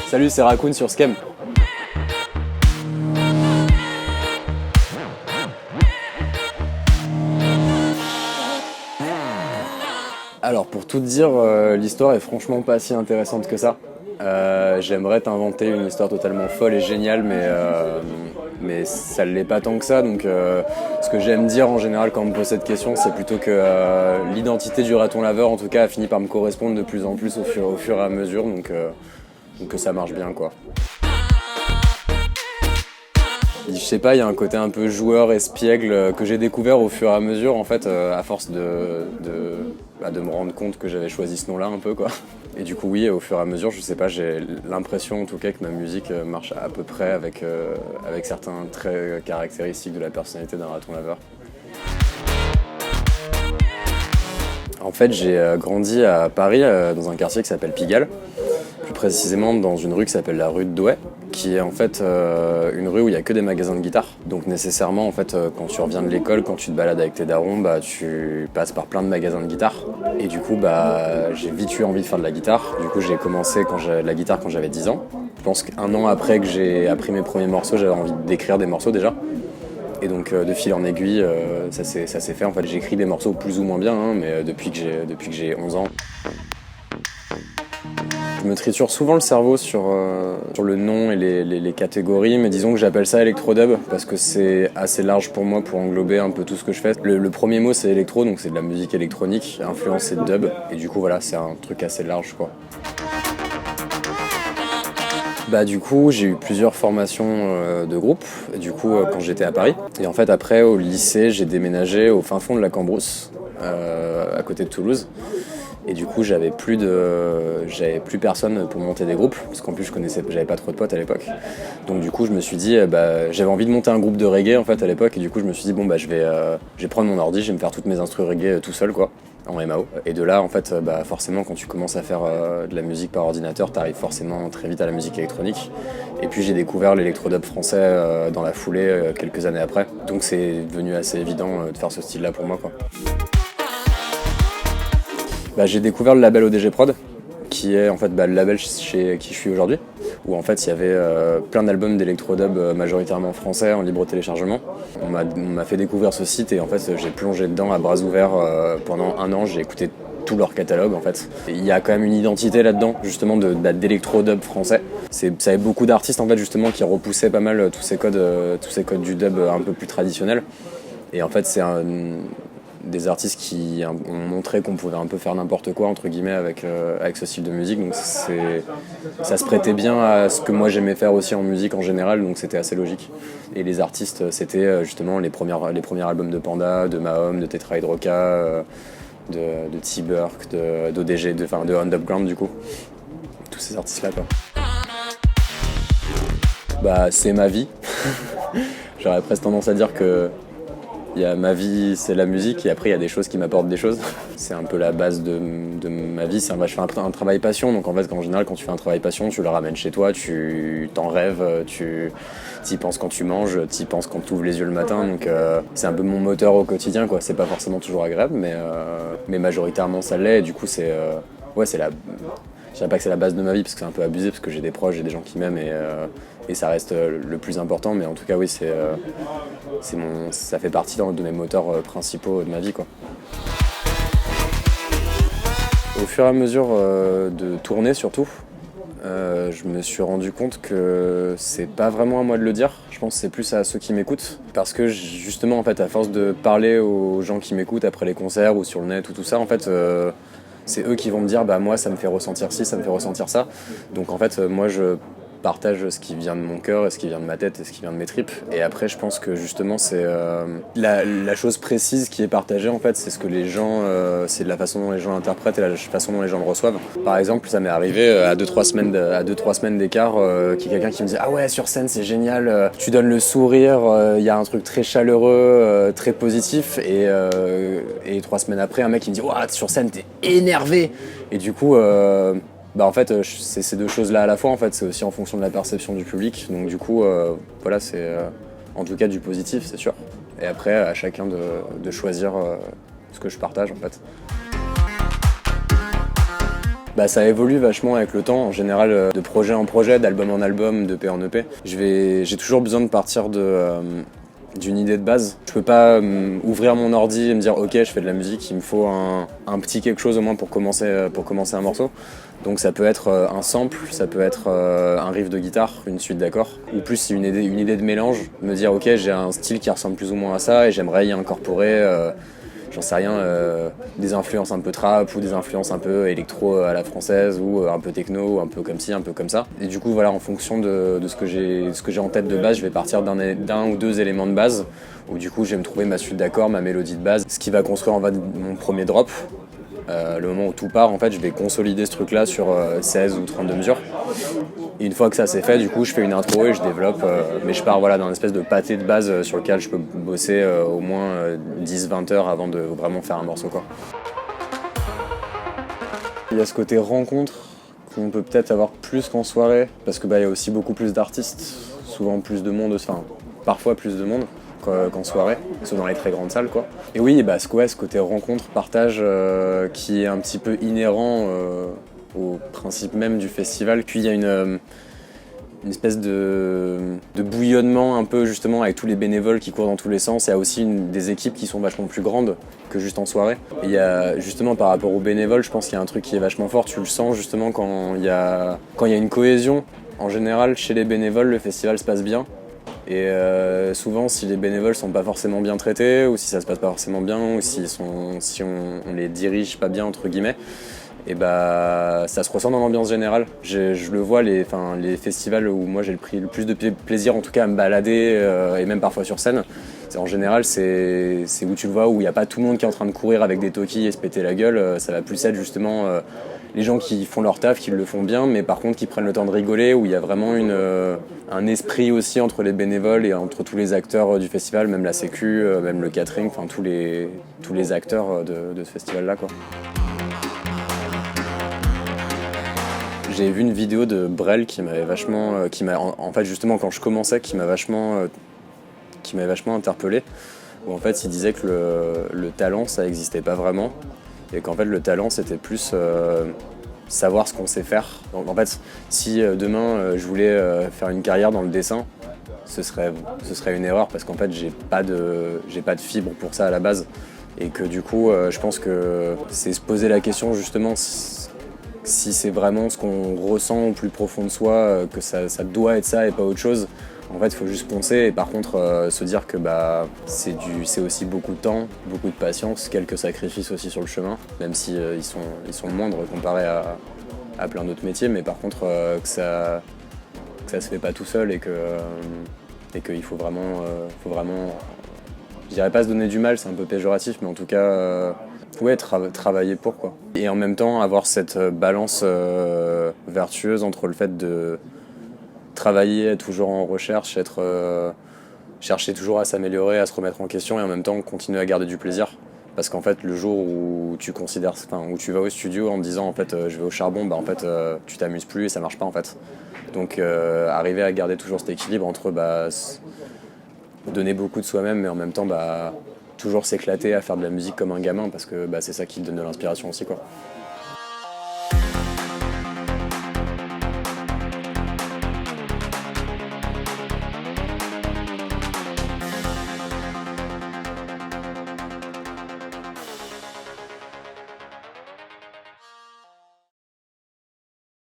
Salut, c'est Raccoon sur Scam. Alors pour tout te dire, l'histoire est franchement pas si intéressante que ça. J'aimerais t'inventer une histoire totalement folle et géniale, mais ça ne l'est pas tant que ça. Donc ce que j'aime dire en général quand on me pose cette question, c'est plutôt que l'identité du raton laveur en tout cas a fini par me correspondre de plus en plus au fur et à mesure, donc que ça marche bien quoi. Je sais pas, il y a un côté un peu joueur espiègle que j'ai découvert au fur et à mesure en fait, à force de me rendre compte que j'avais choisi ce nom-là un peu quoi. Et du coup oui, au fur et à mesure, je sais pas, j'ai l'impression en tout cas que ma musique marche à peu près avec certains traits caractéristiques de la personnalité d'un raton laveur. En fait, j'ai grandi à Paris, dans un quartier qui s'appelle Pigalle, plus précisément dans une rue qui s'appelle la rue de Douai, qui est en fait une rue où il n'y a que des magasins de guitare. Donc nécessairement, en fait, quand tu reviens de l'école, quand tu te balades avec tes darons, tu passes par plein de magasins de guitare. Et du coup, j'ai vite eu envie de faire de la guitare. Du coup, j'ai commencé la guitare quand j'avais 10 ans. Je pense qu'un an après que j'ai appris mes premiers morceaux, j'avais envie d'écrire des morceaux déjà. Et donc de fil en aiguille, ça s'est fait. En fait, j'écris des morceaux plus ou moins bien, hein, mais depuis que j'ai 11 ans. Je me triture souvent le cerveau sur le nom et les catégories, mais disons que j'appelle ça électrodub parce que c'est assez large pour moi pour englober un peu tout ce que je fais. Le premier mot c'est électro, donc c'est de la musique électronique, influencée de dub, et du coup voilà, c'est un truc assez large quoi. Du coup, j'ai eu plusieurs formations de groupe, du coup quand j'étais à Paris. Et en fait après au lycée, j'ai déménagé au fin fond de la Cambrousse, à côté de Toulouse. Et du coup, j'avais plus personne pour monter des groupes, parce qu'en plus j'avais pas trop de potes à l'époque. Donc du coup, je me suis dit, j'avais envie de monter un groupe de reggae en fait à l'époque, et du coup, je me suis dit je vais prendre mon ordi, je vais me faire toutes mes instrus reggae tout seul quoi, en MAO. Et de là, en fait, forcément, quand tu commences à faire de la musique par ordinateur, t'arrives forcément très vite à la musique électronique. Et puis j'ai découvert l'électrodub français dans la foulée quelques années après. Donc c'est devenu assez évident de faire ce style-là pour moi quoi. J'ai découvert le label ODG Prod, qui est en fait le label chez qui je suis aujourd'hui, où en fait il y avait plein d'albums d'électrodub majoritairement français en libre téléchargement. On m'a fait découvrir ce site et en fait j'ai plongé dedans à bras ouverts pendant un an, j'ai écouté tout leur catalogue en fait. Et il y a quand même une identité là-dedans justement d'électrodub français. Ça avait beaucoup d'artistes en fait justement qui repoussaient pas mal tous ces codes du dub un peu plus traditionnels. Et en fait c'est des artistes qui ont montré qu'on pouvait un peu faire n'importe quoi entre guillemets avec ce style de musique, donc ça se prêtait bien à ce que moi j'aimais faire aussi en musique en général, donc c'était assez logique. Et les artistes c'était justement les premiers albums de Panda, de Mahom, de Tetra Hydroca, de T-Burk, d'ODG, de Underground du coup, tous ces artistes là quoi. C'est ma vie. J'aurais presque tendance à dire que il y a ma vie, c'est la musique, et après il y a des choses qui m'apportent des choses. C'est un peu la base de ma vie, je fais un travail passion, donc en fait en général quand tu fais un travail passion, tu le ramènes chez toi, tu t'en rêves, tu y penses quand tu manges, tu y penses quand tu ouvres les yeux le matin, donc c'est un peu mon moteur au quotidien quoi. C'est pas forcément toujours agréable, mais majoritairement ça l'est, et du coup c'est je dirais pas que c'est la base de ma vie parce que c'est un peu abusé, parce que j'ai des proches, j'ai des gens qui m'aiment et ça reste le plus important, mais en tout cas oui ça fait partie de mes moteurs principaux de ma vie quoi. Au fur et à mesure de tourner surtout, je me suis rendu compte que c'est pas vraiment à moi de le dire, je pense que c'est plus à ceux qui m'écoutent, parce que justement en fait à force de parler aux gens qui m'écoutent après les concerts ou sur le net ou tout ça en fait c'est eux qui vont me dire moi ça me fait ressentir ci, ça me fait ressentir ça, donc en fait moi je partage ce qui vient de mon cœur et ce qui vient de ma tête et ce qui vient de mes tripes, et après je pense que justement c'est la chose précise qui est partagée en fait, c'est ce que les gens c'est la façon dont les gens l'interprètent et la façon dont les gens le reçoivent. Par exemple ça m'est arrivé à 2-3 semaines d'écart qu'il y a quelqu'un qui me dit ah ouais sur scène c'est génial, tu donnes le sourire, il y a un truc très chaleureux, très positif, et 3 semaines après un mec qui me dit ouah sur scène t'es énervé, et du coup en fait, c'est ces deux choses-là à la fois, en fait, c'est aussi en fonction de la perception du public. Donc du coup, voilà, c'est En tout cas du positif, c'est sûr. Et après, à chacun de choisir ce que je partage en fait. Bah, ça évolue vachement avec le temps, en général de projet en projet, d'album en album, d'EP en EP. J'ai toujours besoin de partir d'une idée de base. Je peux pas ouvrir mon ordi et me dire ok je fais de la musique, il me faut un petit quelque chose au moins pour commencer un morceau. Donc ça peut être un sample, ça peut être un riff de guitare, une suite d'accords, ou plus une idée de mélange, me dire ok j'ai un style qui ressemble plus ou moins à ça et j'aimerais y incorporer j'en sais rien, des influences un peu trap ou des influences un peu électro à la française ou un peu techno, ou un peu comme ci, un peu comme ça. Et du coup, voilà, en fonction de ce que j'ai en tête de base, je vais partir d'un ou deux éléments de base où du coup, je vais me trouver ma suite d'accords, ma mélodie de base, ce qui va construire en fait mon premier drop. Le moment où tout part, en fait, je vais consolider ce truc-là sur 16 ou 32 mesures. Et une fois que ça c'est fait, du coup, je fais une intro et je développe. Mais je pars voilà, d'un espèce de pâté de base sur lequel je peux bosser au moins 10-20 heures avant de vraiment faire un morceau, quoi. Il y a ce côté rencontre qu'on peut peut-être avoir plus qu'en soirée, parce que il y a aussi beaucoup plus d'artistes, souvent plus de monde, enfin parfois plus de monde qu'en soirée, sauf dans les très grandes salles, quoi. Et oui, ce côté rencontre, partage qui est un petit peu inhérent au principe même du festival. Puis il y a une espèce de bouillonnement un peu justement avec tous les bénévoles qui courent dans tous les sens. Il y a aussi des équipes qui sont vachement plus grandes que juste en soirée. Et il y a justement par rapport aux bénévoles, je pense qu'il y a un truc qui est vachement fort. Tu le sens justement quand il y a une cohésion. En général, chez les bénévoles, le festival se passe bien. Et souvent, si les bénévoles sont pas forcément bien traités, ou si ça se passe pas forcément bien, ou si on les dirige pas bien entre guillemets, et ça se ressent dans l'ambiance générale. Je le vois, les festivals où moi j'ai pris le plus de plaisir en tout cas à me balader et même parfois sur scène. En général, c'est où tu le vois, où il n'y a pas tout le monde qui est en train de courir avec des talkies et se péter la gueule. Ça va plus être justement les gens qui font leur taf, qui le font bien, mais par contre qui prennent le temps de rigoler, où il y a vraiment un esprit aussi entre les bénévoles et entre tous les acteurs du festival, même la sécu, même le catering, enfin tous les acteurs de ce festival-là, quoi. J'ai vu une vidéo de Brel qui m'avait vachement, en fait justement quand je commençais, qui m'avait vachement interpellé. Où en fait il disait que le talent ça n'existait pas vraiment et qu'en fait le talent c'était plus savoir ce qu'on sait faire. Donc en fait si demain je voulais faire une carrière dans le dessin, ce serait une erreur parce qu'en fait j'ai pas de fibre pour ça à la base et que du coup je pense que c'est se poser la question justement si c'est vraiment ce qu'on ressent au plus profond de soi, que ça doit être ça et pas autre chose. En fait, il faut juste poncer et par contre se dire que c'est aussi beaucoup de temps, beaucoup de patience, quelques sacrifices aussi sur le chemin, même si ils sont moindres comparés à plein d'autres métiers, mais par contre que ça se fait pas tout seul et qu'il faut vraiment, je dirais pas se donner du mal, c'est un peu péjoratif, mais en tout cas travailler pour, quoi. Et en même temps avoir cette balance vertueuse entre le fait de travailler, être toujours en recherche, chercher toujours à s'améliorer, à se remettre en question et en même temps continuer à garder du plaisir. Parce qu'en fait le jour où où tu vas au studio en te disant en fait je vais au charbon, tu t'amuses plus et ça marche pas en fait. Donc arriver à garder toujours cet équilibre entre donner beaucoup de soi-même mais en même temps toujours s'éclater à faire de la musique comme un gamin parce que c'est ça qui te donne de l'inspiration aussi, quoi.